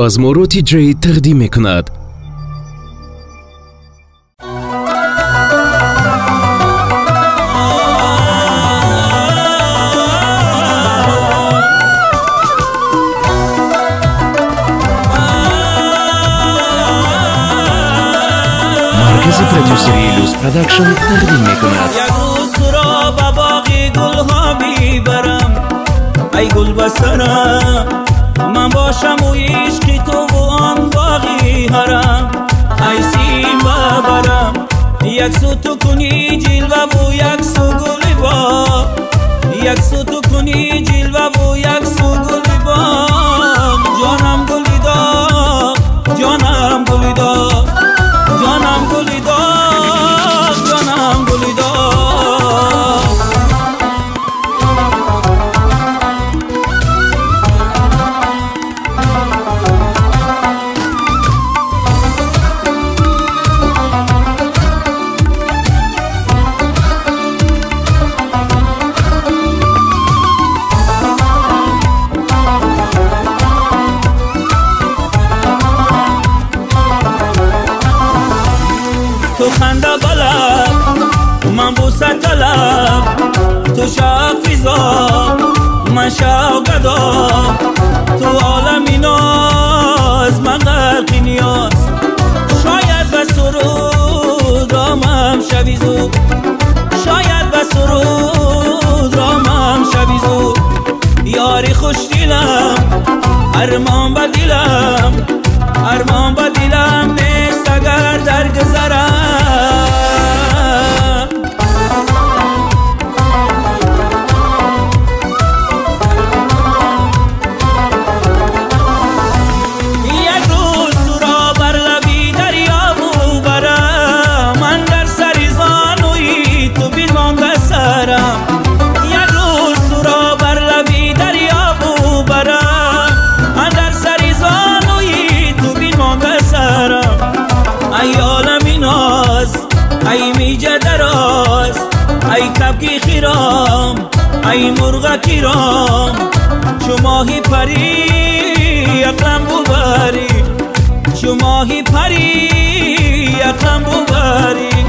بازمورو TJ تقدیم میکند. مرکز پرودوسری لوس پروداکشن تقدیم میکند. یک روز تو را به باغ گلها میبرم ای گل بسرم، من باشم و عشقی تو و آن باغی حرم. ای سیم ببرم یک سو تو کنی جلوه و یک سو گل باغ، یک سو تو کنی جلوه و یک سو گل باغ. جانم گلی داغ، جانم گلی داغ، جانم گلی داغ، جانم گلی داغ. تو خنده بلب من بوسه طلب، تو شوق فیضا من شوق گدا، تو عالمی ناز من غرق نیاز. شاید به سرود رامم شوی زود، شاید به سرود رامم شوی زود. یاری خوش دیلم ارمان به دیلم، ارمان به دیلم نیست اگر در گذرم. یک روز تو را بر لبی دریا برم، من در سری زانوی تو بیرمان بسرم. یک روز تو را بر لبی دریا برم، من در سری زانوی تو بیرمان بسرم. ای عالمی ناز، ای میجه دراز، ای کبکی خیرام، ای مرغ کیرام. چو ماهی پری اقلم ببری، چو ماهی پری اقلم ببری.